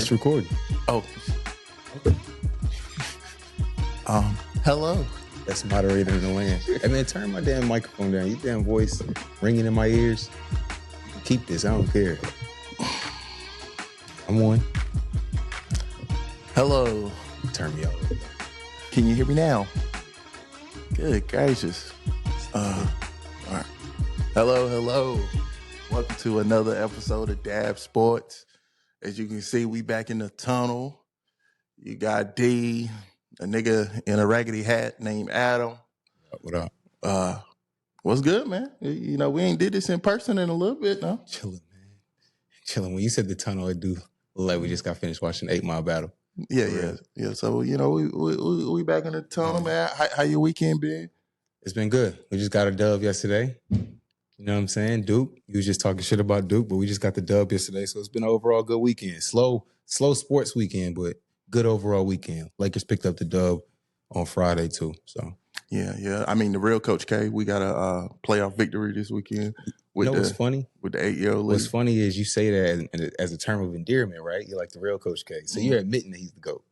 It's recording. Oh. Hello. That's moderator in the land. Hey man, turn my damn microphone down. Your damn voice ringing in my ears. Keep this. I don't care. I'm on. Hello. Turn me off. Can you hear me now? Good gracious. All right. Hello. Welcome to another episode of Dabsports. As you can see, we back in the tunnel. You got D, a nigga in a raggedy hat named Adam. What up? What's good, man? You know, we ain't did this in person in a little bit, no? Chilling, man. Chilling. When you said the tunnel, it do look like we just got finished watching 8 Mile Battle. Yeah. So, you know, we back in the tunnel, man. How your weekend been? It's been good. We just got a dub yesterday. You know what I'm saying? Duke. You was just talking shit about Duke, but we just got the dub yesterday. So it's been an overall good weekend. Slow sports weekend, but good overall weekend. Lakers picked up the dub on Friday too. So yeah. I mean, the real Coach K. We got a playoff victory this weekend. What's funny? With the 8-year-old league. What's funny is you say that as a term of endearment, right? You're like the real Coach K. So you're admitting that he's the GOAT.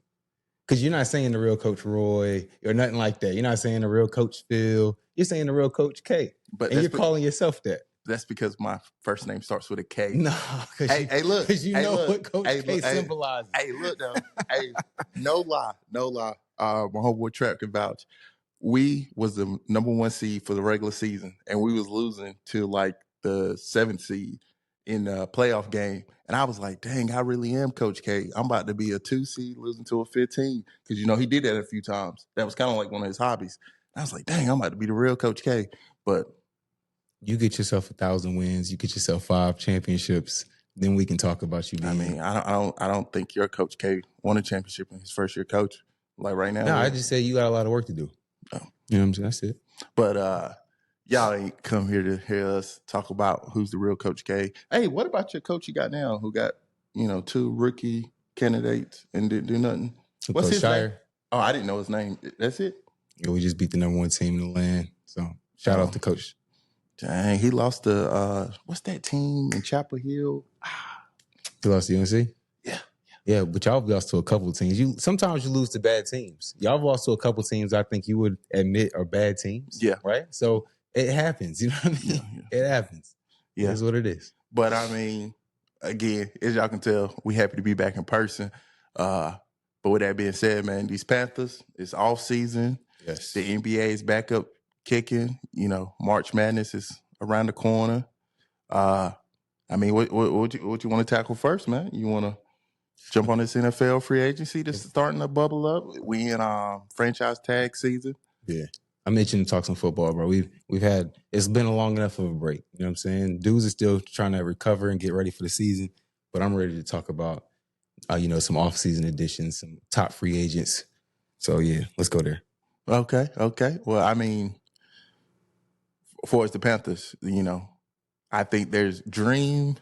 Because you're not saying the real Coach Roy or nothing like that. You're not saying the real Coach Phil. You're saying the real Coach K. And you're calling yourself that. That's because my first name starts with a K. No. Hey, look. Because you know what Coach K symbolizes. Hey, look, though. Hey, no lie. My homeboy Trap can vouch. We was the number 1 seed for the regular season, and we was losing to like the 7th seed in the playoff game. And I was like, dang, I really am Coach K. I'm about to be a 2 seed losing to a 15. Because, you know, he did that a few times. That was kind of like one of his hobbies. And I was like, dang, I'm about to be the real Coach K. But you get yourself 1,000 wins. You get yourself 5 championships. Then we can talk about you. I mean, I don't think your Coach K won a championship in his first year coach. Like right now. No, I just said you got a lot of work to do. Oh. You know what I'm saying? That's it. But y'all ain't come here to hear us talk about who's the real Coach K. Hey, what about your coach you got now who got, 2 rookie candidates and didn't do nothing? What's Coach his Shire. name? Oh, I didn't know his name. That's it? Yeah, we just beat the number 1 team in the land. So shout out to Coach. Dang, he lost to, what's that team in Chapel Hill? He lost to UNC? Yeah, but y'all have lost to a couple of teams. Sometimes you lose to bad teams. Y'all have lost to a couple of teams I think you would admit are bad teams. Yeah. Right? So it happens. You know what I mean? Yeah. It happens. Yeah. It is what it is. But I mean, again, as y'all can tell, we happy to be back in person. But with that being said, man, these Panthers, it's off season. Yes. The NBA is back up kicking. March Madness is around the corner. I mean, what you want to tackle first, man? You want to jump on this NFL free agency that's starting to bubble up? We in franchise tag season. Yeah. I'm itching to talk some football, bro. We've had, it's been a long enough of a break. You know what I'm saying? Dudes are still trying to recover and get ready for the season, but I'm ready to talk about, some off-season additions, some top free agents. So yeah, let's go there. Okay. Well, I mean, for us, the Panthers, I think there's dream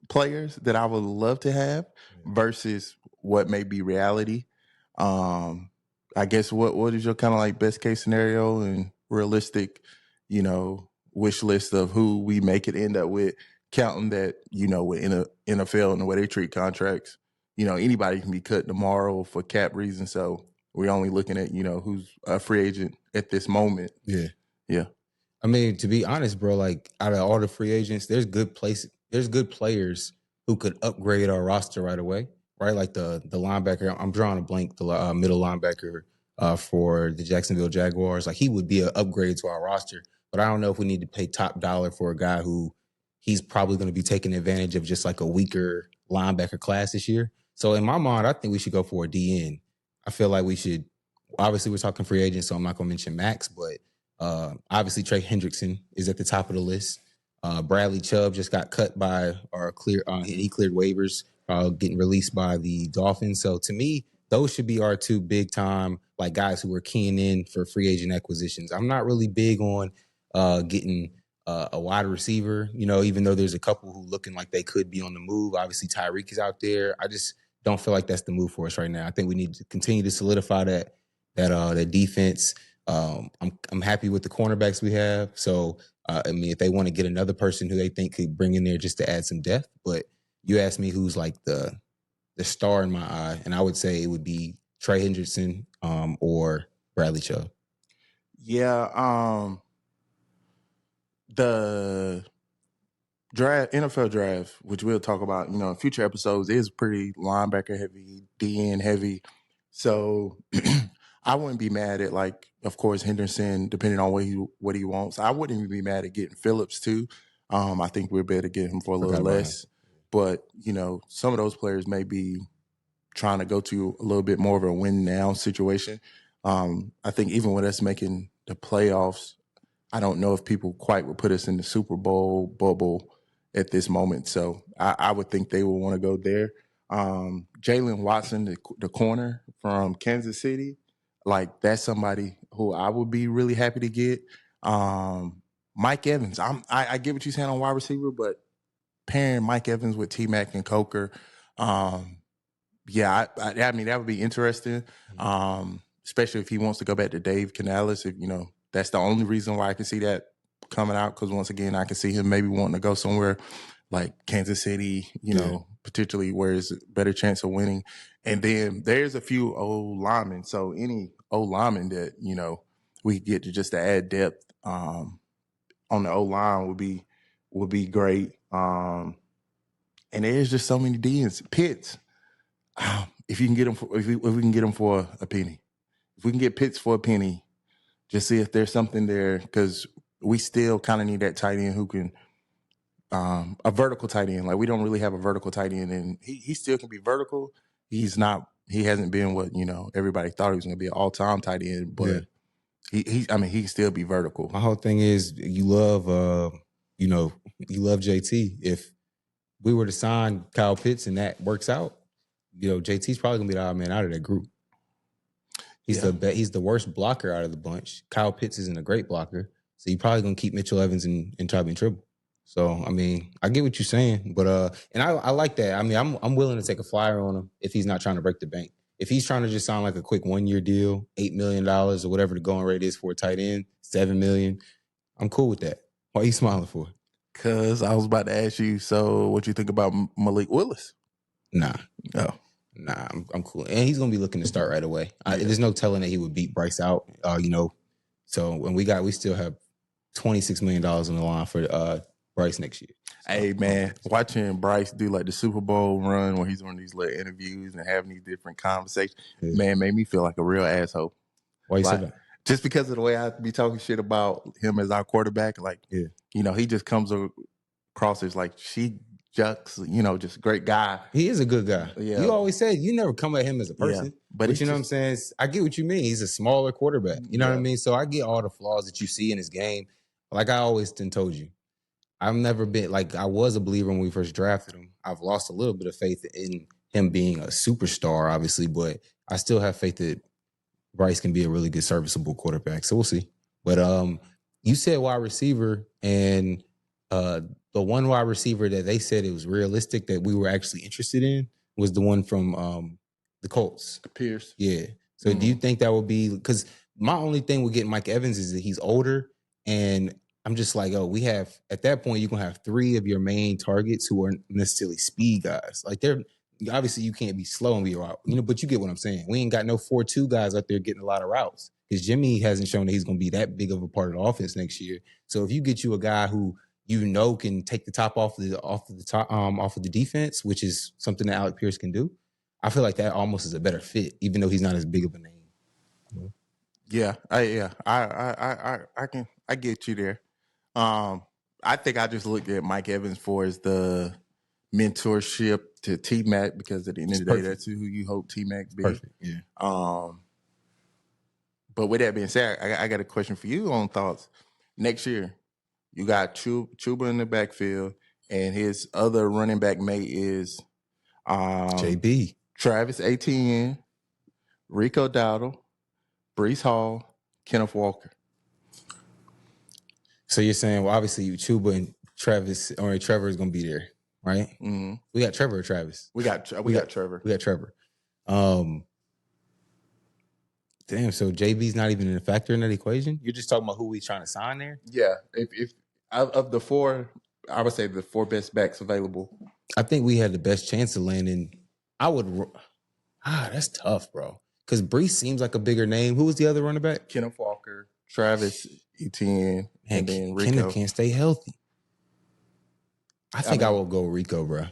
players that I would love to have versus what may be reality. I guess what is your kind of like best case scenario and realistic, wish list of who we may could end up with, counting that, with NFL and the way they treat contracts, anybody can be cut tomorrow for cap reasons. So we're only looking at, who's a free agent at this moment. Yeah. Yeah. I mean, to be honest, bro, like out of all the free agents, there's good players who could upgrade our roster right away, right? Like the linebacker, I'm drawing a blank, the middle linebacker for the Jacksonville Jaguars. Like he would be an upgrade to our roster, but I don't know if we need to pay top dollar for a guy who he's probably going to be taking advantage of just like a weaker linebacker class this year. So in my mind, I think we should go for a DN. I feel like we should, obviously we're talking free agents, so I'm not going to mention Max, but obviously Trey Hendrickson is at the top of the list. Bradley Chubb just got cut by he cleared waivers, getting released by the Dolphins. So to me, those should be our 2 big time like guys who are keying in for free agent acquisitions. I'm not really big on getting a wide receiver, even though there's a couple who looking like they could be on the move. Obviously Tyreek is out there. I just don't feel like that's the move for us right now. I think we need to continue to solidify that defense. I'm happy with the cornerbacks we have. So, I mean, if they want to get another person who they think could bring in there just to add some depth, but you asked me who's like the the star in my eye, and I would say it would be Trey Hendrickson or Bradley Chubb. Yeah, the NFL draft, which we'll talk about, in future episodes, is pretty linebacker heavy, DN heavy. So I wouldn't be mad at, like, of course, Henderson, depending on what he wants. I wouldn't even be mad at getting Phillips too. I think we're better to get him for a little less. But, some of those players may be trying to go to a little bit more of a win now situation. I think even with us making the playoffs, I don't know if people quite would put us in the Super Bowl bubble at this moment. So I would think they would want to go there. Jalen Watson, the corner from Kansas City, like, that's somebody who I would be really happy to get. Mike Evans, I get what you're saying on wide receiver, but pairing Mike Evans with T-Mac and Coker, yeah, I mean, that would be interesting, especially if he wants to go back to Dave Canales. If, that's the only reason why I can see that coming out, because once again, I can see him maybe wanting to go somewhere like Kansas City, particularly where there's a better chance of winning. And then there's a few old linemen. So any old lineman that, we get to just to add depth on the O-line would be great. And there's just so many DNs. Pitts, if you can get him if we can get him for a penny, if we can get Pitts for a penny, just see if there's something there, because we still kind of need that tight end who can a vertical tight end. Like, we don't really have a vertical tight end, and he still can be vertical. He hasn't been what everybody thought he was going to be, an all-time tight end, but he can still be vertical. My whole thing is you love JT. If we were to sign Kyle Pitts and that works out, JT's probably gonna be the odd man out of that group. He's the worst blocker out of the bunch. Kyle Pitts isn't a great blocker, so you're probably gonna keep Mitchell Evans and Tubby and Tribble. So I mean, I get what you're saying, but and I like that. I mean, I'm willing to take a flyer on him if he's not trying to break the bank. If he's trying to just sign like a quick 1-year deal, $8 million or whatever the going rate is for a tight end, $7 million, I'm cool with that. Why are you smiling for? Because I was about to ask you, so what you think about Malik Willis? Nah, I'm cool, and he's gonna be looking to start right away. There's no telling that he would beat Bryce out, So when we still have $26 million on the line for Bryce next year. Hey man, watching Bryce do like the Super Bowl run where he's on these little interviews and having these different conversations, man, made me feel like a real asshole. Why you say that? Just because of the way I be talking shit about him as our quarterback, like, he just comes across as like Jucks, just a great guy. He is a good guy. Yeah. You always say you never come at him as a person. Yeah, but you know what I'm saying? I get what you mean. He's a smaller quarterback. You know what I mean? So I get all the flaws that you see in his game. Like I always told you, I've never been, like, I was a believer when we first drafted him. I've lost a little bit of faith in him being a superstar, obviously, but I still have faith that Bryce can be a really good serviceable quarterback. So we'll see. But you said wide receiver, and the one wide receiver that they said it was realistic that we were actually interested in was the one from the Colts. Pierce. Yeah. So do you think that would be, because my only thing with getting Mike Evans is that he's older, and I'm just like, we have, at that point, you're going to have 3 of your main targets who aren't necessarily speed guys. Like, they're, obviously you can't be slow and be out, but you get what I'm saying. We ain't got no 4-2 guys out there getting a lot of routes, because Jimmy hasn't shown that he's going to be that big of a part of the offense next year. So if you get you a guy who can take the top off of the defense, which is something that Alec Pierce can do, I feel like that almost is a better fit, even though he's not as big of a name. Yeah, I get you there. I think I just looked at Mike Evans for as the mentorship to T-Mac, because at the end of the day, that's who you hope T-Mac be. Perfect. Yeah. But with that being said, I got a question for you on thoughts. Next year, you got Chuba in the backfield, and his other running back mate is JB, Travis Etienne, Rico Dowdle, Breece Hall, Kenneth Walker. So you're saying, well, obviously Chuba and Trevor is going to be there, right? Mm-hmm. We got Trevor or Travis? We got Trevor. We got Trevor. Damn, so JB's not even a factor in that equation? You're just talking about who we trying to sign there? Yeah. If of the 4, I would say the 4 best backs available, I think we had the best chance of landing. That's tough, bro. Because Brees seems like a bigger name. Who was the other running back? Kenneth Walker, Travis Etienne, and then Rico. Kenneth can't stay healthy. I think I will go Rico, bro.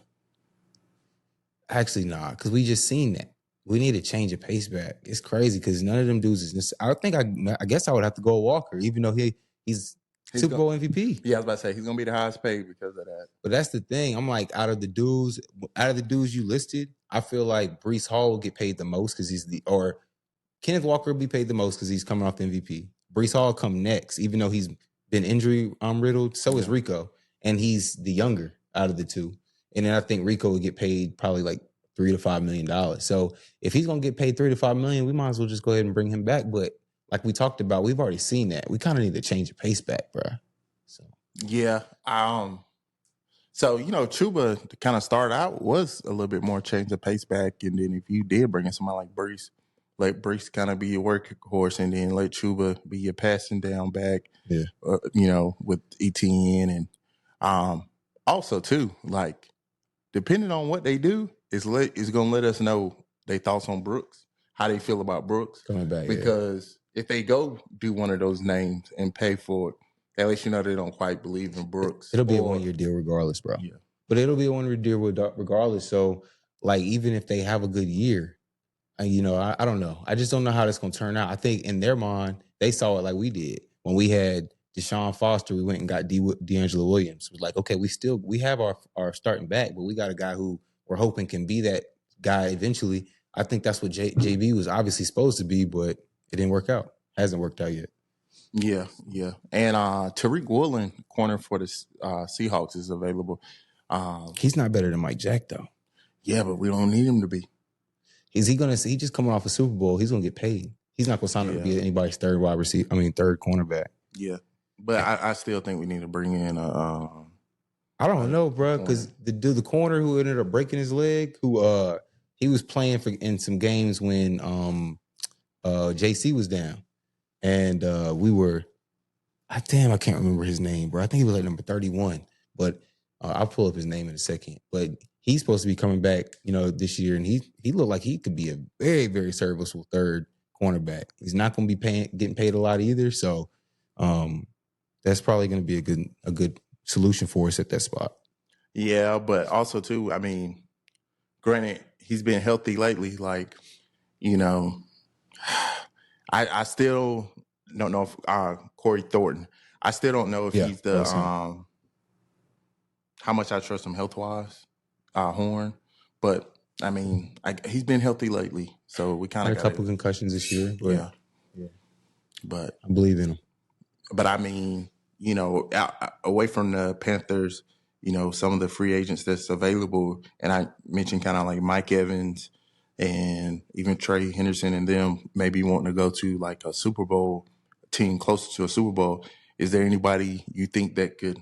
Actually, nah, because we just seen that. We need to change a pace back. It's crazy because none of them dudes is. I guess I would have to go Walker, even though he's Super Bowl MVP. Yeah, I was about to say he's gonna be the highest paid because of that. But that's the thing. I'm like, out of the dudes you listed, I feel like Brees Hall will get paid the most because or Kenneth Walker will be paid the most because he's coming off the MVP. Brees Hall will come next, even though he's been injury riddled. So is Rico, and he's the younger out of the two. And then I think Rico would get paid probably like $3 to $5 million. So if he's gonna get paid $3 to $5 million, we might as well just go ahead and bring him back. But like we talked about, we've already seen that. We kind of need to change the pace back, bro. So yeah, so Chuba to kind of start out was a little bit more change the pace back, and then if you did bring in somebody like Brees, let Brees kind of be your workhorse, and then let Chuba be your passing down back. Yeah, with Etienne, and also too, like depending on what they do, is gonna let us know their thoughts on Brooks, how they feel about Brooks coming back. Because if they go do one of those names and pay for it, at least they don't quite believe in Brooks. It'll be a 1-year deal regardless, bro. Yeah, but it'll be a 1-year deal regardless. So like even if they have a good year, I don't know. I just don't know how that's gonna turn out. I think in their mind they saw it like we did when we had Deshaun Foster. We went and got D'Angelo Williams. It was like, okay, we have our starting back, but we got a guy who we're hoping can be that guy eventually. I think that's what JB was obviously supposed to be, but it didn't work out. Hasn't worked out yet. Yeah. And Tariq Woolen, corner for the Seahawks, is available. He's not better than Mike Jack though. Yeah, but we don't need him to be. Is he gonna? He just coming off a Super Bowl. He's gonna get paid. He's not gonna sign up to be anybody's third cornerback. Yeah, but I still think we need to bring in I don't know, bro, because the corner who ended up breaking his leg, who he was playing in some games when JC was down, and we were, I can't remember his name, bro. I think he was like number 31, but I'll pull up his name in a second. But he's supposed to be coming back, this year, and he looked like he could be a very, very serviceable third cornerback. He's not going to be getting paid a lot either, so that's probably going to be a good solution for us at that spot. Yeah, but also too, I mean, granted, he's been healthy lately. Like, I still don't know if Corey Thornton. I still don't know if he's the how much I trust him health wise. Horn, but I mean, he's been healthy lately, so we kind of had a couple concussions this year. But yeah, but I believe in him. But I mean, away from the Panthers, some of the free agents that's available, and I mentioned kind of like Mike Evans and even Trey Henderson and them maybe wanting to go to like a Super Bowl team closer to a Super Bowl. Is there anybody you think that could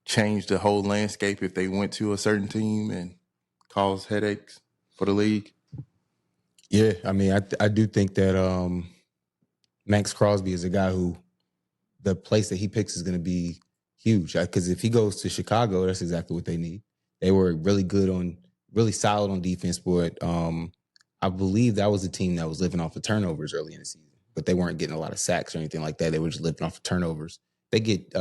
change the whole landscape if they went to a certain team and cause headaches for the league? Yeah, I mean, I do think that Max Crosby is a guy who the place that he picks is going to be huge. Because if he goes to Chicago, that's exactly what they need. They were really solid on defense, but I believe that was a team that was living off of turnovers early in the season. But they weren't getting a lot of sacks or anything like that. They were just living off of turnovers. They get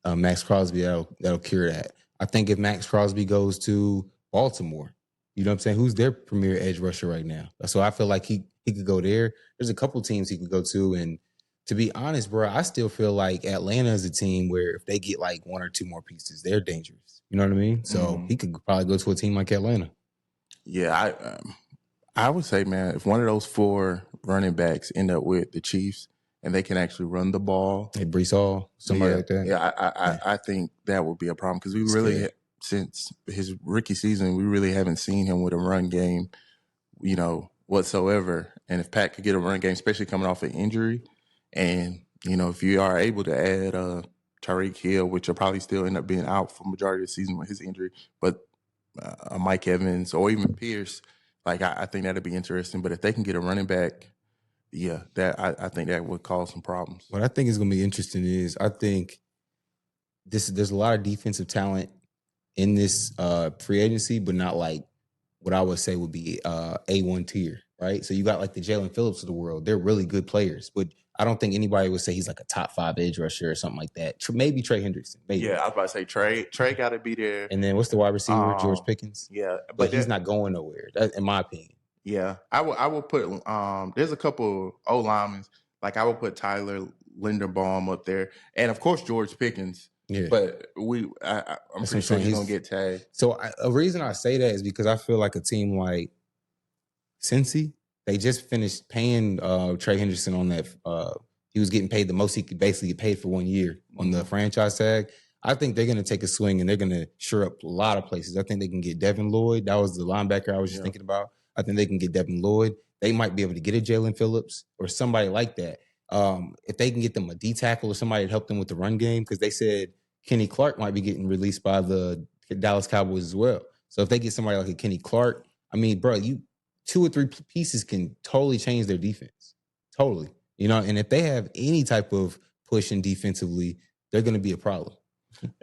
Max Crosby, that'll cure that. I think if Max Crosby goes to Baltimore, you know what I'm saying? Who's their premier edge rusher right now? So I feel like he could go there. There's a couple teams he could go to, and to be honest, bro, I still feel like Atlanta is a team where if they get like one or two more pieces, they're dangerous. You know what I mean? So he could probably go to a team like Atlanta. Yeah, I would say, man, if one of those 4 running backs end up with the Chiefs and they can actually run the ball, hey, Brees Hall, somebody like that. Yeah, I think that would be a problem because we really, since his rookie season, we really haven't seen him with a run game, whatsoever. And if Pat could get a run game, especially coming off an injury, and if you are able to add Tyreek Hill, which will probably still end up being out for majority of the season with his injury, but Mike Evans or even Pierce, like I think that'd be interesting. But if they can get a running back, yeah, I think that would cause some problems. What I think is going to be interesting is I think there's a lot of defensive talent in this free agency, but not like what I would say would be A1 tier, right? So you got like the Jalen Phillips of the world. They're really good players, but I don't think anybody would say he's like a top 5 edge rusher or something like that. Maybe Trey Hendrickson. Maybe. Yeah, I was about to say Trey. Trey got to be there. And then what's the wide receiver? George Pickens. Yeah, but he's not going nowhere, in my opinion. Yeah, I will put. There's a couple O linemen. Like I would put Tyler Linderbaum up there, and of course George Pickens. Yeah, but I'm pretty sure he's gonna get tagged. So a reason I say that is because I feel like a team like Cincy, they just finished paying Trey Hendrickson on that. He was getting paid the most he could basically get paid for 1 year on the franchise tag. I think they're going to take a swing and they're going to shore up a lot of places. I think they can get Devin Lloyd. That was the linebacker I was just thinking about. I think they can get Devin Lloyd. They might be able to get a Jalen Phillips or somebody like that. If they can get them a D tackle or somebody to help them with the run game, because they said Kenny Clark might be getting released by the Dallas Cowboys as well. So if they get somebody like a Kenny Clark, I mean, bro, 2 or 3 pieces can totally change their defense. Totally. And if they have any type of pushing defensively, they're going to be a problem.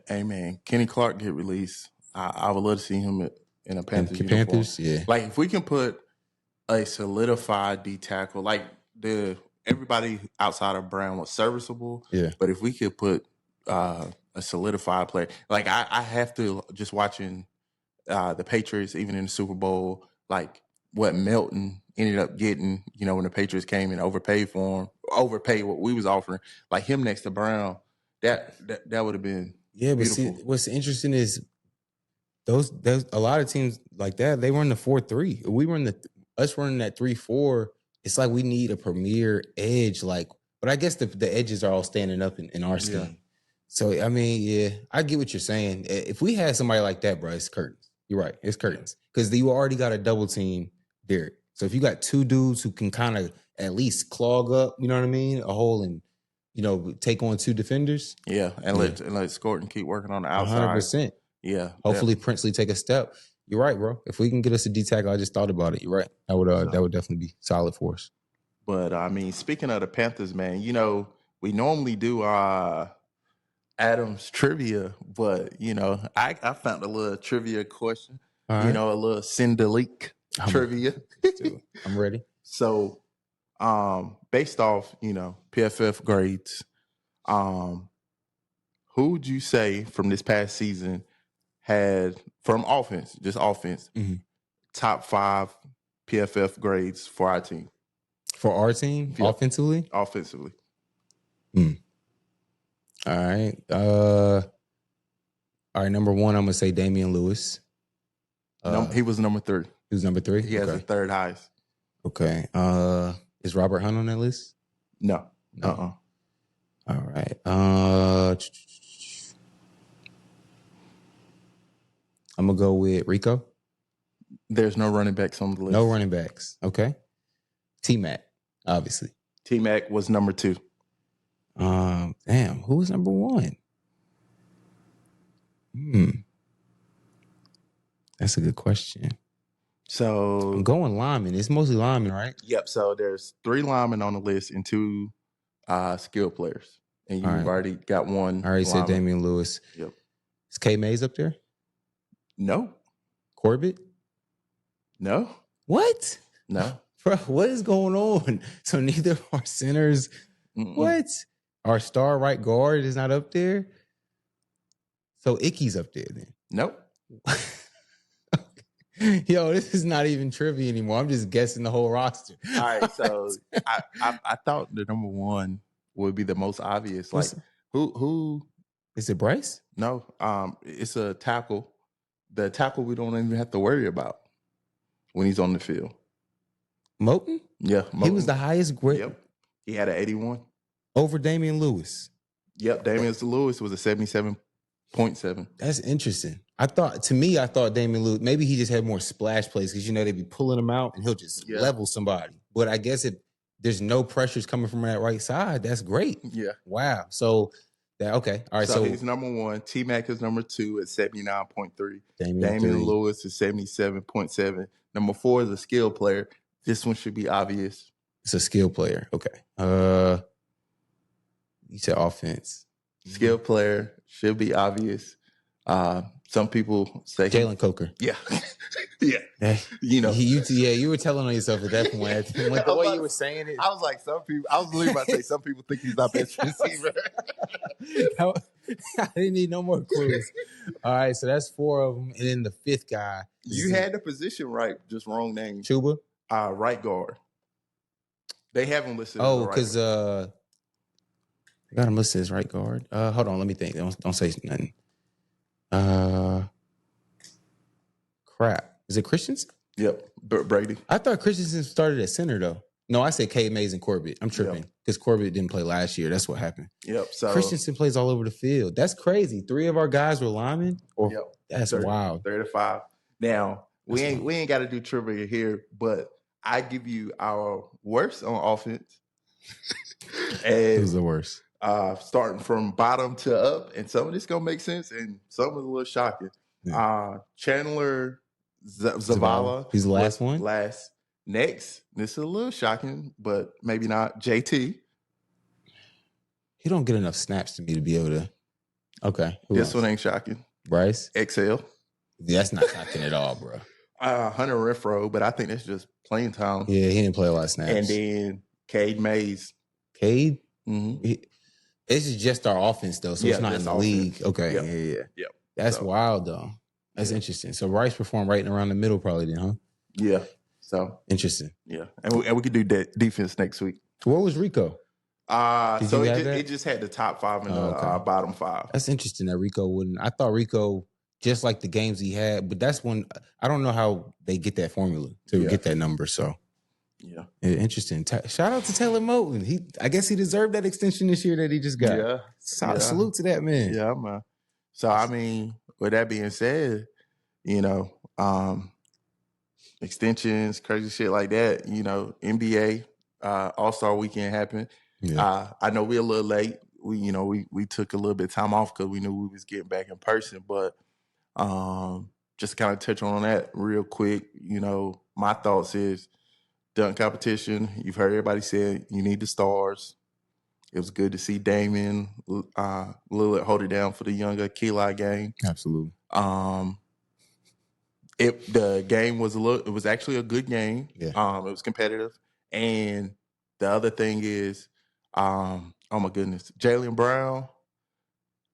Hey, man, Kenny Clark get released. I would love to see him in a Panthers uniform. Panthers, yeah. Like, if we can put a solidified D tackle, like everybody outside of Brown was serviceable. Yeah. But if we could put a solidified player, like I have to, just watching the Patriots, even in the Super Bowl, like what Melton ended up getting, when the Patriots came and overpaid what we was offering, like him next to Brown, that would have been beautiful. But see, what's interesting is those a lot of teams like that, they run the 4-3. We run us running that 3-4. It's like we need a premier edge, but I guess the edges are all standing up in our scheme. Yeah. So I mean, yeah, I get what you're saying. If we had somebody like that, bro, it's curtains. You're right, it's curtains, because you already got a double team Derek. So if you got 2 dudes who can kind of at least clog up, you know what I mean, a hole and take on 2 defenders. Yeah, and let Scorton keep working on the outside. 100%. Yeah. Hopefully Princely take a step. You're right, bro. If we can get us a D tackle, I just thought about it. You're right. That would definitely be solid for us. But I mean, speaking of the Panthers, man, we normally do Adams trivia, but I found a little trivia question. Right. A little Cinderleak trivia. I'm ready. So, based off, PFF grades, who would you say from this past season had, from offense, just offense, top 5 PFF grades for our team? For our team, yeah. Offensively? Offensively. All right. All right. Number 1, I'm gonna say Damian Lewis. He was number 3. He was number 3. He has the 3rd highest. Okay. Is Robert Hunt on that list? No. All right. I'm gonna go with Rico. There's no running backs on the list. No running backs. Okay. T-Mac, obviously. T-Mac was number 2. Damn, who was number 1? That's a good question. So I'm going linemen. It's mostly linemen, right? Yep. So there's 3 linemen on the list and 2 skill players. And you've already got one. I already said Damian Lewis. Yep. Is K Mays up there? No. Corbett? No. What? No. Bro, what is going on? So neither of our centers. What? Our star right guard is not up there? So Icky's up there then? Nope. Yo, this is not even trivia anymore. I'm just guessing the whole roster. All right, so I thought the number 1 would be the most obvious. Like who is it? Bryce? No, it's a tackle. The tackle we don't even have to worry about when he's on the field. Moten? Yeah, Moten. He was the highest grade. Yep, he had an 81 over Damian Lewis. Yep, Damian Lewis was a 77.7. That's interesting. I thought Damian Lewis, maybe he just had more splash plays because they'd be pulling him out and he'll just level somebody. But I guess if there's no pressures coming from that right side, that's great. Yeah. Wow. So okay. All right. So he's number 1. T-Mac is number 2 at 79.3. Damian Lewis is 77.7. Number 4 is a skill player. This one should be obvious. It's a skill player. Okay. You said offense. Skill player should be obvious. Some people say Jalen Coker. Yeah. Yeah. You know. You were telling on yourself at that point. With the way you were saying it. I was like, I was literally about to say some people think he's our best receiver. I didn't need no more clues. All right, so that's 4 of them. And then the 5th guy. You had the position right, just wrong name. Chuba? Right guard. They have him listed. Oh, because they got him listed as right guard. Hold on, let me think. Don't say nothing. Crap. Is it Christensen? Yep, Brady. I thought Christensen started at center though. No, I said K. Mays and Corbett. I'm tripping because Corbett didn't play last year. That's what happened. Yep. So Christensen plays all over the field. That's crazy. 3 of our guys were linemen. That's 30, wild. 35. Now we ain't got to do trivia here, but I give you our worst on offense. And Who's the worst? Starting from bottom to up, and some of this gonna make sense, and some is a little shocking. Yeah. Chandler Zavala. He's the last one. Last. Next, this is a little shocking, but maybe not. JT. He don't get enough snaps to me to be able to. Okay. This one ain't shocking. Bryce. XL. That's not shocking at all, bro. Hunter Renfrow, but I think that's just playing time. Yeah, he didn't play a lot of snaps. And then Cade Mays. Cade? Mm-hmm. This is just our offense, though, so it's not in the league. Okay, Yep. That's wild, though. That's interesting. So Rice performed right around the middle probably then, huh? Yeah. So interesting. Yeah. And we could do defense next week. What was Rico? So it just had the top 5 and the bottom 5. That's interesting that Rico wouldn't. I thought Rico, just like the games he had, but that's when I don't know how they get that formula to get that number. So yeah, interesting. Shout out to Taylor Moton. I guess he deserved that extension this year that he just got. Yeah. Salute to that man. Yeah, man. So I mean, with that being said, extensions, crazy shit like that. NBA All-Star Weekend happened. Yeah. I know we're a little late. We took a little bit of time off because we knew we was getting back in person. But just kind of touch on that real quick. My thoughts is dunk competition. You've heard everybody say you need the stars. It was good to see Damon Lillard hold it down for the younger Keli game. Absolutely. The game was it was actually a good game. Yeah. It was competitive. And the other thing is, oh my goodness, Jaylen Brown,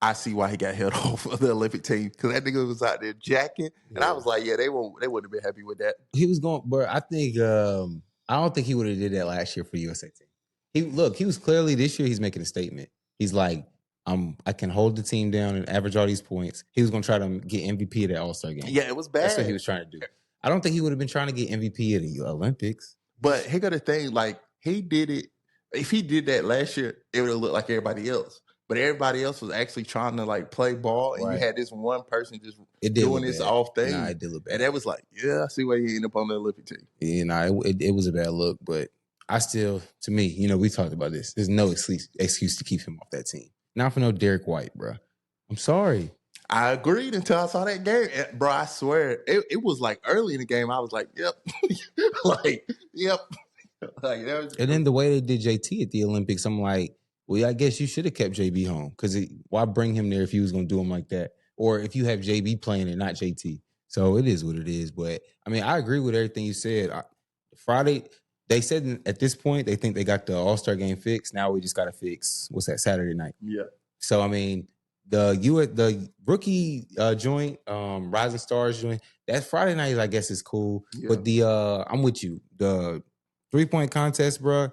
I see why he got held off of the Olympic team because that nigga was out there jacking. Yeah. And I was like, they wouldn't have been happy with that. He was going, but I think, I don't think he would have did that last year for the USA team. He was clearly this year, he's making a statement. He's like, I can hold the team down and average all these points. He was going to try to get MVP of that All-Star game. Yeah, it was bad. That's what he was trying to do. I don't think he would have been trying to get MVP of the Olympics. But here go the thing, he did it. If he did that last year, it would have looked like everybody else. But everybody else was actually trying to play ball, and you had this one person just doing this off thing. Nah, it did look bad. And that was like, I see why he ended up on the Olympic team. Yeah, it was a bad look, but I still, to me, we talked about this. There's no excuse to keep him off that team. Not for no Derek White, bro. I'm sorry. I agreed until I saw that game. Bro, I swear, it was early in the game. I was like, yep. Yep. And then the way they did JT at the Olympics, I'm like, well, I guess you should have kept JB home because why bring him there if you was going to do him like that? Or if you have JB playing and not JT. So it is what it is. But, I agree with everything you said. Friday, they said at this point, they think they got the All-Star game fixed. Now we just got to fix, Saturday night? Yeah. So, the rookie joint, Rising Stars joint, that Friday night, I guess, is cool. Yeah. But I'm with you. The 3-point contest, bro,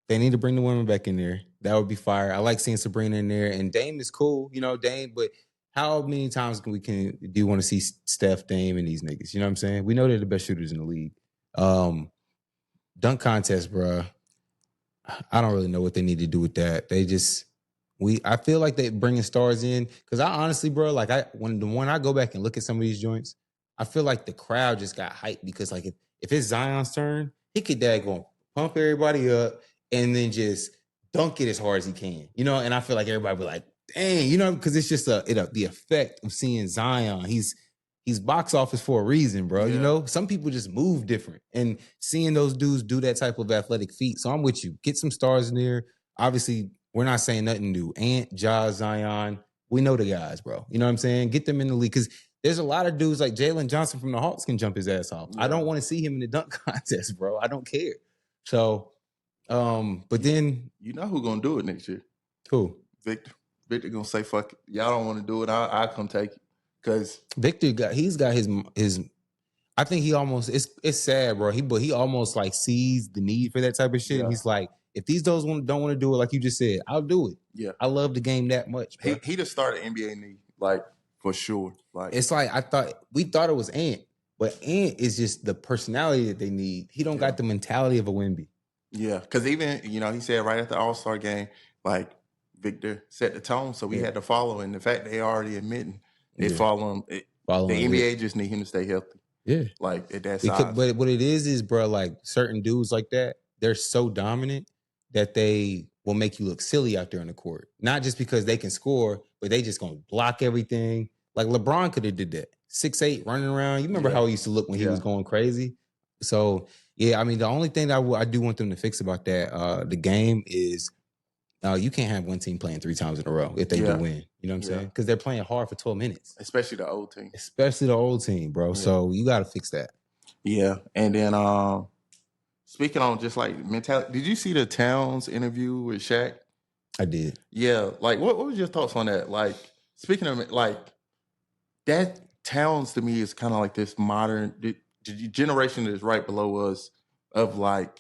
they need to bring the women back in there. That would be fire. I like seeing Sabrina in there. And Dame is cool, Dame. But how many times do you want to see Steph, Dame, and these niggas? You know what I'm saying? We know they're the best shooters in the league. Dunk contest, bro. I don't really know what they need to do with that. I feel like they bringing stars in because I honestly, bro, when I go back and look at some of these joints, I feel like the crowd just got hyped because if it's Zion's turn, he could daggone pump everybody up and then just dunk it as hard as he can, And I feel like everybody be like, dang, because it's just the effect of seeing Zion. He's box office for a reason, bro. Yeah. Some people just move different, and seeing those dudes do that type of athletic feat. So I'm with you. Get some stars in there. Obviously, we're not saying nothing new. Ant, Ja, Zion, We know the guys, bro. You know what I'm saying? Get them in the league because there's a lot of dudes like Jalen Johnson from the Hawks can jump his ass off. I don't want to see him in the dunk contest, bro. I don't care. So, but then you know who's gonna do it next year? Who? Victor gonna say, "Fuck it, y'all don't want to do it. I'll come take it." Because Victor got his. I think he almost it's sad, bro. He almost like sees the need for that type of shit. Yeah. And he's like, if these dudes don't want to do it, like you just said, I'll do it. Yeah, I love the game that much. Bro. He just started NBA need, like for sure. Like it's like we thought it was Ant, but Ant is just the personality that they need. He don't got the mentality of a Wemby. Yeah, because even he said right after the All-Star game, like Victor set the tone, so we had to follow. And the fact they already admitting they follow him, the NBA just need him to stay healthy. Yeah, like at that size. But what it is, bro, like certain dudes like that, they're so dominant that they will make you look silly out there on the court. Not just because they can score, but they just gonna block everything. Like LeBron could have did that. 6'8", running around. You remember how he used to look when he was going crazy? So yeah, I mean, the only thing that I do want them to fix about that, the game is you can't have one team playing 3 times in a row if they do win. You know what I'm saying? Because they're playing hard for 12 minutes. Especially the old team. Bro. Yeah. So you got to fix that. Yeah. And then speaking on just like mentality, did you see the Towns interview with Shaq? I did. Yeah. Like, what was your thoughts on that? Like, speaking of like, that Towns to me is kind of like this modern, the generation that is right below us of like,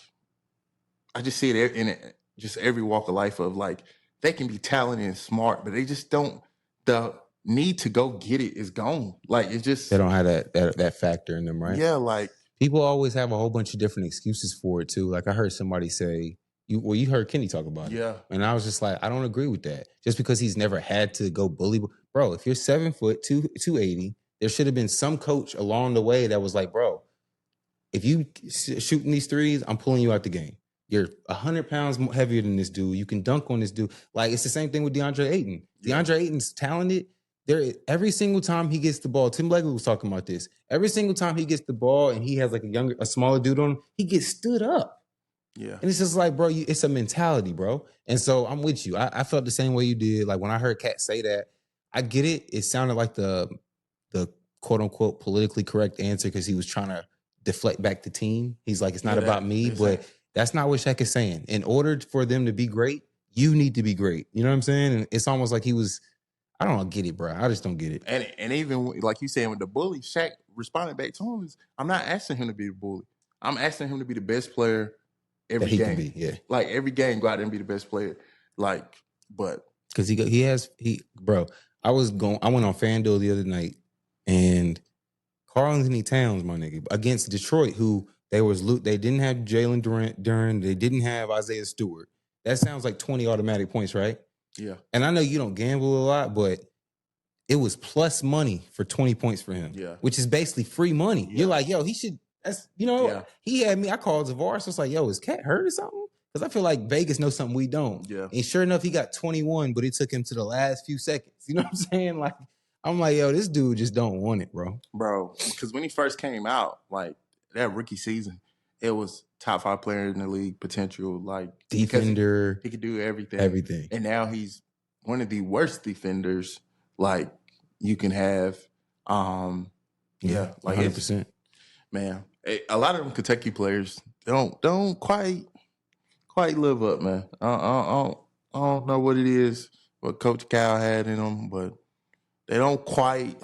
I just see it in it. Just every walk of life of like they can be talented and smart, but they just don't. The need to go get it is gone. Like it's just they don't have that factor in them, right? Yeah, like people always have a whole bunch of different excuses for it too. Like I heard somebody say, you heard Kenny talk about it, and I was just like, I don't agree with that. Just because he's never had to go bully, bro. If you're 7 foot 280, there should have been some coach along the way that was like, bro, if you shooting these threes, I'm pulling you out the game. You're 100 pounds heavier than this dude. You can dunk on this dude. Like, it's the same thing with DeAndre Ayton. DeAndre Ayton's talented. Every single time he gets the ball, Tim Legler was talking about this. Every single time he gets the ball and he has like a smaller dude on him, he gets stood up. Yeah. And it's just like, bro, it's a mentality, bro. And so I'm with you. I felt the same way you did. Like when I heard Kat say that, I get it. It sounded like the quote unquote politically correct answer because he was trying to deflect back the team. He's like, it's not about me, but that's not what Shaq is saying. In order for them to be great, you need to be great. You know what I'm saying? And it's almost like he was, I don't get it, bro. I just don't get it. And even like you saying with the bully, Shaq responded back to him is, I'm not asking him to be the bully. I'm asking him to be the best player every game. Can be, like every game, go out there and be the best player. Like, but because bro. I went on FanDuel the other night and Karl Anthony Towns, my nigga, against Detroit, who they didn't have Jalen Durant, they didn't have Isaiah Stewart. That sounds like 20 automatic points, right? Yeah. And I know you don't gamble a lot, but it was plus money for 20 points for him. Yeah. Which is basically free money. Yeah. You're like, yo, he should. That's he had me. I called Zavar, so it's like, yo, is Cat hurt or something? Because I feel like Vegas knows something we don't. Yeah. And sure enough, he got 21, but it took him to the last few seconds. You know what I'm saying? Like, I'm like, yo, this dude just don't want it, bro. Bro, because when he first came out, like that rookie season, it was top 5 player in the league potential, like defender. He could do everything. Everything. And now he's one of the worst defenders like you can have. Like 100%. Man, a lot of them Kentucky players don't quite live up, man. I don't know what it is, what Coach Cal had in them, but they don't quite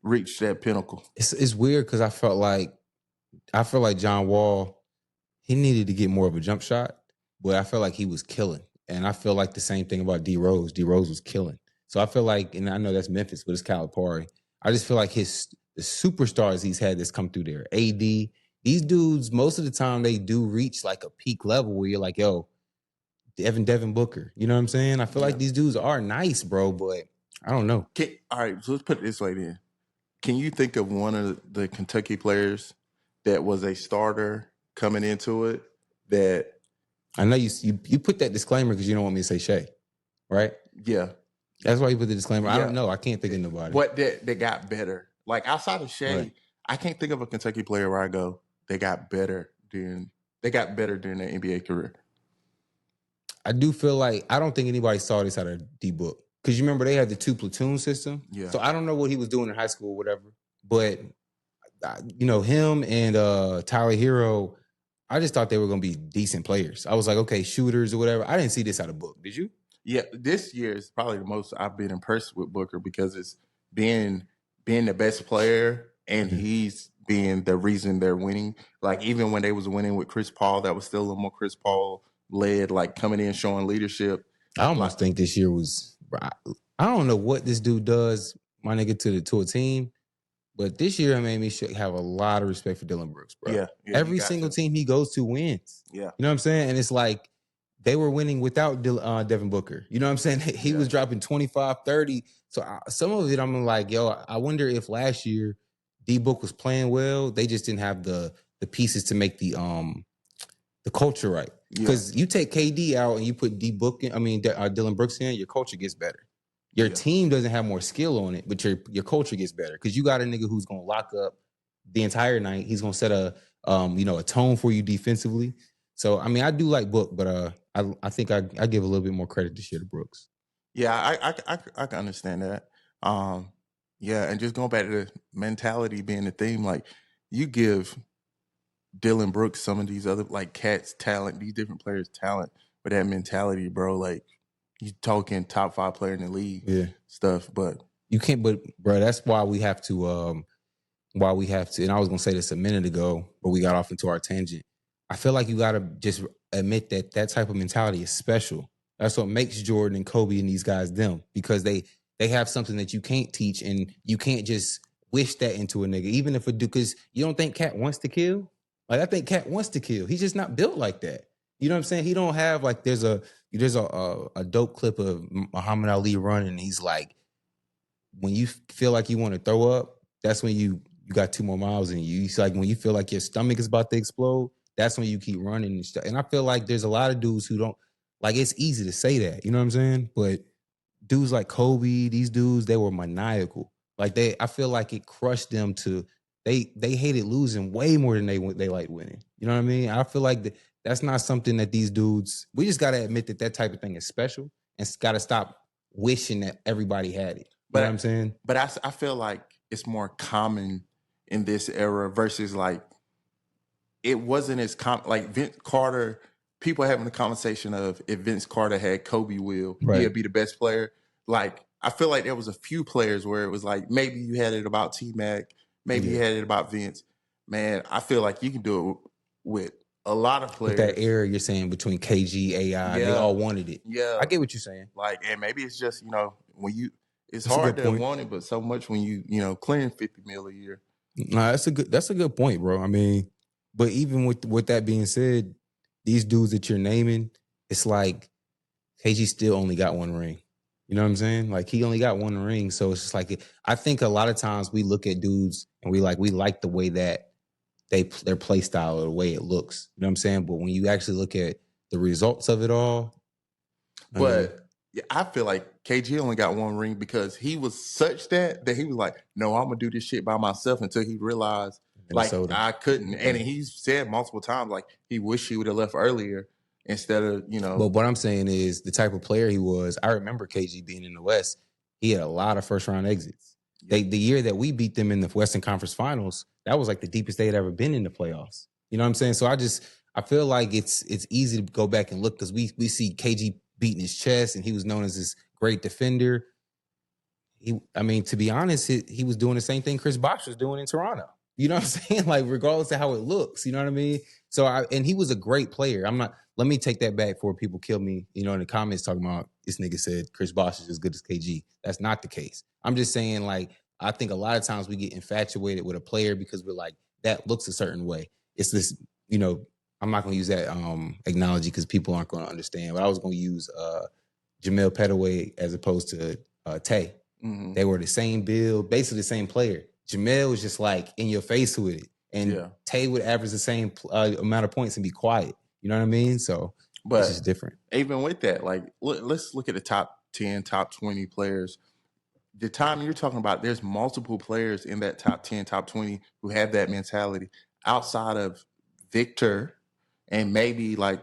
reach that pinnacle. It's weird because I feel like John Wall, he needed to get more of a jump shot, but I feel like he was killing. And I feel like the same thing about D Rose. D Rose was killing. So I feel like, and I know that's Memphis, but it's Calipari. I just feel like the superstars he's had that's come through there, AD, these dudes, most of the time they do reach like a peak level where you're like, yo, Devin Booker. You know what I'm saying? I feel like these dudes are nice, bro, but I don't know. All right, so let's put it this way then. Can you think of one of the Kentucky players that was a starter coming into it that... I know you put that disclaimer because you don't want me to say Shea, right? Yeah. That's why you put the disclaimer. Yeah. I don't know. I can't think of nobody. What that got better. Like outside of Shea, I can't think of a Kentucky player where I go, they got better during their NBA career. I do feel like I don't think anybody saw this out of D Book. because you remember they had the 2 platoon system. Yeah. So I don't know what he was doing in high school or whatever, but him and Tyler Hero, I just thought they were going to be decent players. I was like, okay, shooters or whatever. I didn't see this out of book. Did you? Yeah, this year is probably the most I've been impressed with Booker because it's being the best player and he's being the reason they're winning. Like even when they was winning with Chris Paul, that was still a little more Chris Paul led, like coming in showing leadership. I almost think this year was. I don't know what this dude does, my nigga, to a team, but this year it made me have a lot of respect for Dylan Brooks, bro. Yeah, every single team he goes to wins. Yeah, you know what I'm saying, and it's like they were winning without Devin Booker. You know what I'm saying? He was dropping 25, 30. So some of it, I'm like, yo, I wonder if last year D Book was playing well. They just didn't have the pieces to make the culture right. Because you take KD out and you put Dylan Brooks in, your culture gets better. Your team doesn't have more skill on it, but your culture gets better because you got a nigga who's gonna lock up the entire night. He's gonna set a tone for you defensively. So I mean, I do like Book, but I think I give a little bit more credit this year to Brooks. Yeah, I can understand that. Yeah, and just going back to the mentality being the theme, like you give Dylan Brooks some of these other like Cats talent, these different players talent, but that mentality, bro, like you talking top 5 player in the league, stuff, but you can't. But bro, that's why we have to. And I was gonna say this a minute ago, but we got off into our tangent. I feel like you gotta just admit that type of mentality is special. That's what makes Jordan and Kobe and these guys them, because they have something that you can't teach, and you can't just wish that into a nigga, even if it do. Because you don't think Cat wants to kill. Like I think Cat wants to kill. He's just not built like that. You know what I'm saying? He don't have like there's a dope clip of Muhammad Ali running. And he's like, when you feel like you want to throw up, that's when you got 2 more miles in you. It's like when you feel like your stomach is about to explode, that's when you keep running and stuff. And I feel like there's a lot of dudes who don't like. It's easy to say that, you know what I'm saying? But dudes like Kobe, these dudes, they were maniacal. Like I feel like it crushed them to. They hated losing way more than they liked winning. You know what I mean? I feel like that's not something that these dudes. We just got to admit that type of thing is special, and got to stop wishing that everybody had it. You know what I'm saying? But I feel like it's more common in this era versus like it wasn't as common. Like Vince Carter, people having the conversation of if Vince Carter had Kobe he'd be the best player. Like I feel like there was a few players where it was like maybe you had it about T-Mac. Maybe you had it about Vince. Man, I feel like you can do it with a lot of players. With that era you're saying between KG, AI, they all wanted it. Yeah. I get what you're saying. Like, and maybe it's just, when it's hard to want it, but so much when you clearing $50 million a year. Nah, that's a good point, bro. I mean, but even with that being said, these dudes that you're naming, it's like KG still only got 1 ring. You know what I'm saying? Like he only got 1 ring. So it's just like, I think a lot of times we look at dudes and we like the way that their play style or the way it looks. You know what I'm saying? But when you actually look at the results of it all. I feel like KG only got 1 ring because he was such that he was like, no, I'm going to do this shit by myself until he realized Minnesota. Like I couldn't. And he's said multiple times, like he wished he would have left earlier. Instead of, But what I'm saying is the type of player he was, I remember KG being in the West, he had a lot of first-round exits. The year that we beat them in the Western Conference Finals, that was like the deepest they had ever been in the playoffs. You know what I'm saying? So I feel like it's easy to go back and look because we see KG beating his chest and he was known as this great defender. To be honest, he was doing the same thing Chris Bosh was doing in Toronto. You know what I'm saying? Like, regardless of how it looks, you know what I mean? So, and he was a great player. Let me take that back before people kill me, in the comments talking about this nigga said Chris Bosh is as good as KG. That's not the case. I'm just saying, like, I think a lot of times we get infatuated with a player because we're like, that looks a certain way. It's this, I'm not going to use that analogy because people aren't going to understand, but I was going to use Jamel Petaway as opposed to Tay. Mm-hmm. They were the same build, basically the same player. Jamel was just like in your face with it. And Tay would average the same amount of points and be quiet. You know what I mean? So, but it's just different. Even with that, like, let's look at the top 10, top 20 players. The time you're talking about, there's multiple players in that top 10, top 20 who have that mentality outside of Victor and maybe like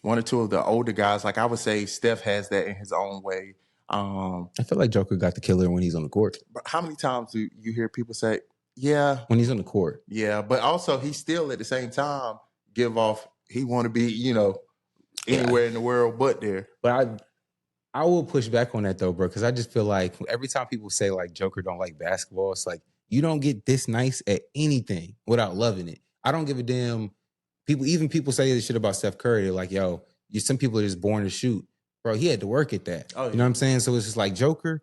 1 or 2 of the older guys. Like I would say Steph has that in his own way. I feel like Joker got the killer when he's on the court. But how many times do you hear people say, yeah, When he's on the court. yeah, but also he still at the same time give off he want to be, anywhere in the world but there. But I will push back on that though, bro, because I just feel like every time people say like Joker don't like basketball, it's like you don't get this nice at anything without loving it. I don't give a damn. People say this shit about Steph Curry. They're like, yo, some people are just born to shoot. Bro, he had to work at that. Oh, yeah. You know what I'm saying? So it's just like Joker,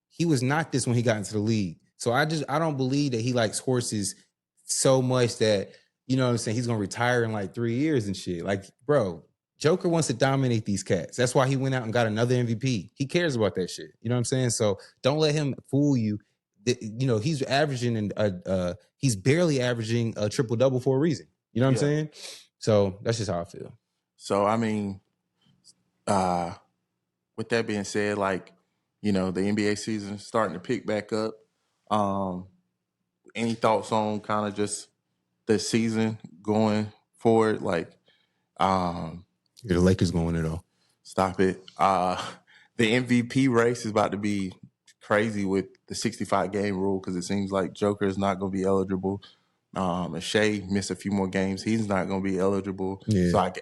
he was not this when he got into the league. So I don't believe that he likes horses so much that, you know what I'm saying, he's gonna retire in like 3 years and shit. Like, bro, Joker wants to dominate these cats. That's why he went out and got another MVP. He cares about that shit. You know what I'm saying? So don't let him fool you. He's averaging and he's barely averaging a triple double for a reason. You know what I'm saying? So that's just how I feel. So I mean, with that being said, like, the NBA season is starting to pick back up. Any thoughts on kind of just the season going forward? Like, the Lakers going it all. Stop it. The MVP race is about to be crazy with the 65 game rule because it seems like Joker is not going to be eligible. And Shea missed a few more games. He's not going to be eligible. Yeah. So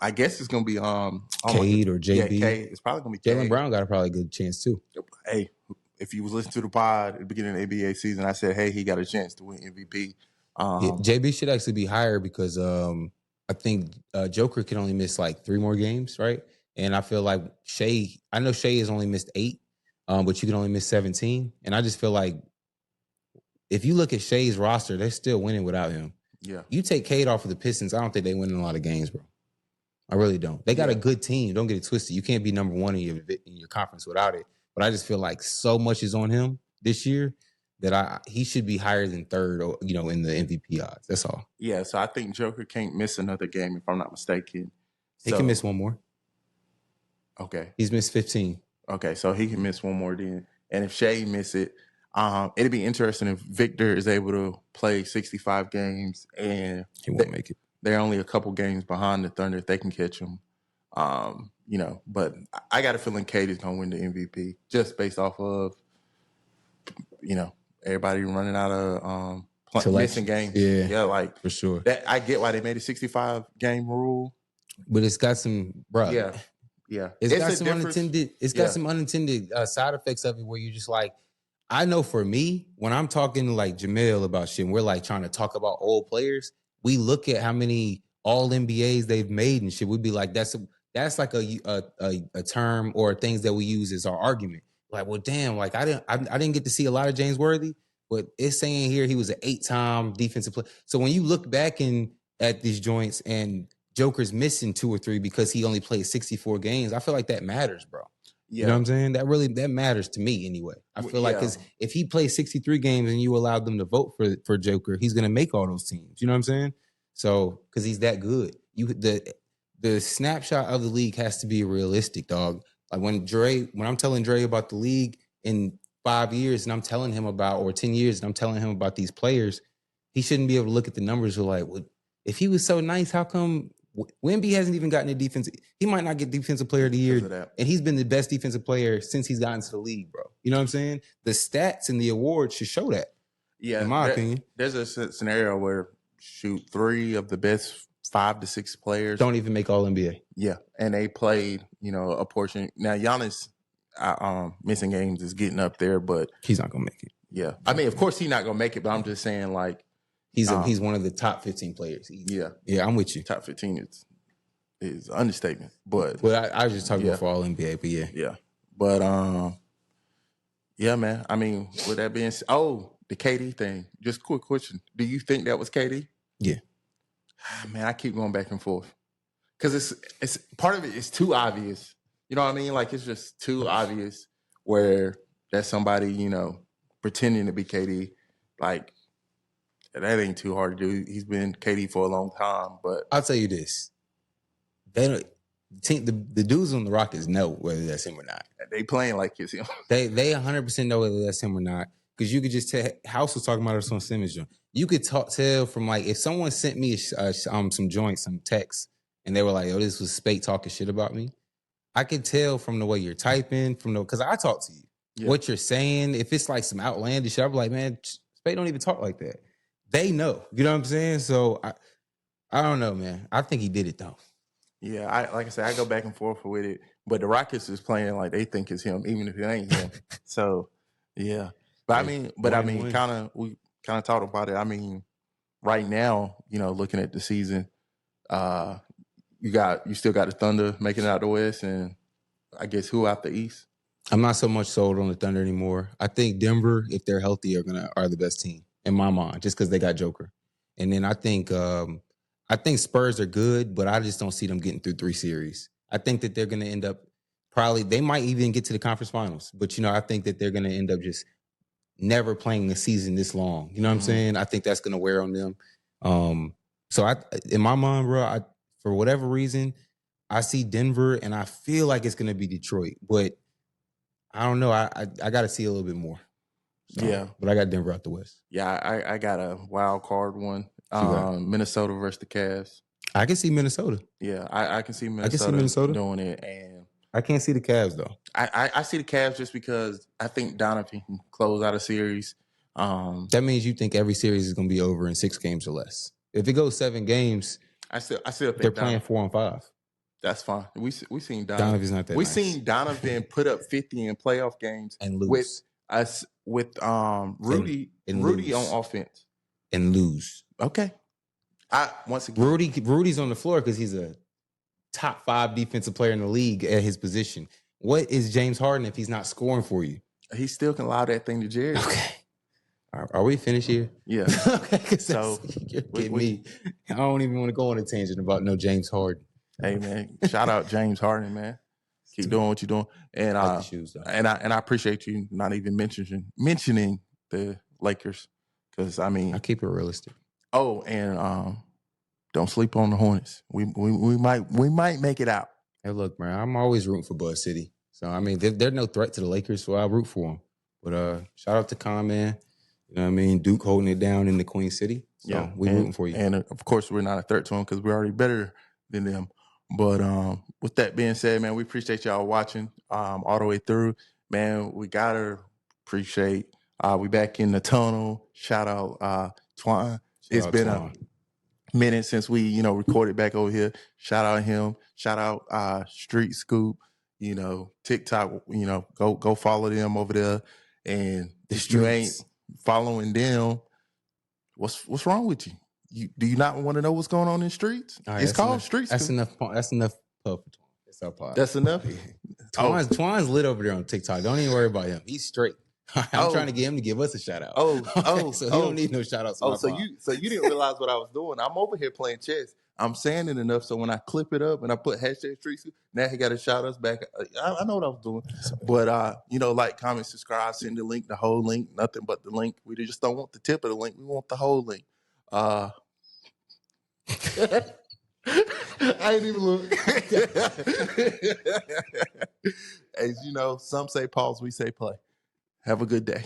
I guess it's going to be Cade or JB. Yeah, Cade. It's probably going to be Jaylen Brown got a probably good chance too. Hey, if you was listening to the pod at the beginning of the NBA season, I said, hey, he got a chance to win MVP. JB should actually be higher because I think Joker can only miss like 3 more games, right? And I feel like I know Shea has only missed 8, but you can only miss 17. And I just feel like if you look at Shea's roster, they're still winning without him. Yeah. You take Cade off of the Pistons, I don't think they win a lot of games, bro. I really don't. They got a good team. Don't get it twisted. You can't be number 1 in your conference without it. But I just feel like so much is on him this year that he should be higher than 3rd, or in the MVP odds. That's all. Yeah, so I think Joker can't miss another game if I'm not mistaken. He can miss 1 more. Okay. He's missed 15. Okay, so he can miss 1 more then. And if Shea miss it, it'd be interesting if Victor is able to play 65 games and he won't make it. They're only a couple games behind the Thunder if they can catch him. But I got a feeling Cade is going to win the MVP just based off of, everybody running out of missing games. Yeah, like for sure. That I get why they made a 65 game rule, but it's got some, bro. Yeah. It's got some unintended. It's got some unintended side effects of it where you just like. I know for me, when I'm talking to like Jamil about shit, and we're like trying to talk about old players, we look at how many all NBAs they've made and shit. We'd be like, that's like a term or things that we use as our argument. Like, well, damn, like I didn't get to see a lot of James Worthy, but it's saying here he was an 8-time defensive player. So when you look back at these joints and Joker's missing 2 or 3 because he only played 64 games, I feel like that matters, bro. Yeah. You know what I'm saying? That matters to me anyway. I feel like because if he plays 63 games and you allowed them to vote for Joker, he's gonna make all those teams. You know what I'm saying? So because he's that good, the snapshot of the league has to be realistic, dog. Like when I'm telling Dre about the league in 5 years and I'm telling him about, or 10 years and I'm telling him about these players, he shouldn't be able to look at the numbers and like, well, if he was so nice, how come Wemby hasn't even gotten a defensive? He might not get defensive player of the year, and he's been the best defensive player since he's gotten to the league, bro. You know what I'm saying? The stats and the awards should show that. Yeah, in my opinion, there's a scenario where 3 of the best 5 to 6 players don't even make All NBA. Yeah, and they played, a portion. Now Giannis missing games is getting up there, but he's not gonna make it. Yeah, I mean, of course he's not gonna make it, but I'm just saying, like, he's one of the top 15 players. Yeah, I'm with you. Top 15 is an understatement, but I was just talking about for All NBA, but yeah, but yeah, man. I mean, with that being said, the KD thing. Just quick question: do you think that was KD? Yeah, man. I keep going back and forth because it's part of it is too obvious. You know what I mean? Like, it's just too obvious where that's somebody pretending to be KD. Like, that ain't too hard to do. He's been KD for a long time, but I'll tell you this: the dudes on the Rockets know whether that's him or not. They playing like it's him. They 100% know whether that's him or not, because you could just tell. House was talking about it on Simmons. You could tell from, like, if someone sent me some joints, some texts, and they were like, "Oh, this was Spate talking shit about me." I can tell from the way you're typing, because I talk to you, what you're saying. If it's like some outlandish shit, I'm like, man, Spade don't even talk like that. They know, you know what I'm saying? So I don't know, man. I think he did it though. Yeah, like I said, I go back and forth with it, but the Rockets is playing like they think it's him, even if it ain't him. So, yeah. But we kind of talked about it. I mean, right now, looking at the season, you still got the Thunder making it out the West, and I guess who out the East? I'm not so much sold on the Thunder anymore. I think Denver, if they're healthy, are the best team in my mind, just because they got Joker. And then I think Spurs are good, but I just don't see them getting through 3 series. I think that they're going to end up they might even get to the conference finals. But, I think that they're going to end up just never playing a season this long. You know what I'm saying? I think that's going to wear on them. So in my mind, bro, for whatever reason, I see Denver and I feel like it's going to be Detroit. But I don't know. I got to see a little bit more. So, yeah. But I got Denver out the West. Yeah, I got a wild card one. Minnesota versus the Cavs. I can see Minnesota. Yeah, I can see Minnesota doing it. And I can't see the Cavs, though. I see the Cavs just because I think Donovan can close out a series. That means you think every series is going to be over in 6 games or less. If it goes 7 games, I still think they're playing 4-5. That's fine. We seen Donovan's not that we nice. Seen Donovan put up 50 in playoff games and lose with Rudy on offense and lose. Okay. Once again, Rudy's on the floor because he's a top 5 defensive player in the league at his position. What is James Harden if he's not scoring for you? He still can allow that thing to Jerry. Okay. Are we finished here? Yeah. Okay. So me. I don't even want to go on a tangent about no James Harden. Hey man, shout out James Harden, man. Keep doing what you're doing, and I like the shoes, though. and I appreciate you not even mentioning the Lakers, because I keep it realistic. Oh, and don't sleep on the Hornets. We might make it out. Hey, look, man, I'm always rooting for Buzz City, so they're no threat to the Lakers, so I'll root for them. But shout out to Con, man. You know what I mean? Duke holding it down in the Queen City. So we're rooting for you. And of course, we're not a threat to them because we're already better than them. But with that being said, man, we appreciate y'all watching all the way through. Man, we gotta appreciate we back in the tunnel. Shout out Twine. It's been a minute since we, recorded back over here. Shout out him. Shout out Street Scoop, TikTok, go follow them over there. And if you ain't following them, what's wrong with you? Do you not want to know what's going on in the streets? Right, it's called Streets. That's enough. That's enough. That's our pod. That's enough. Twine's lit over there on TikTok. Don't even worry about him. He's straight. I'm trying to get him to give us a shout out. So he don't need no shout outs. So you didn't realize what I was doing. I'm over here playing chess. I'm saying it enough so when I clip it up and I put hashtag Streets, now he got to shout us back. I know what I was doing. But like, comment, subscribe, send the link, the whole link, nothing but the link. We just don't want the tip of the link. We want the whole link. I ain't even look. As you know, some say pause, we say play. Have a good day.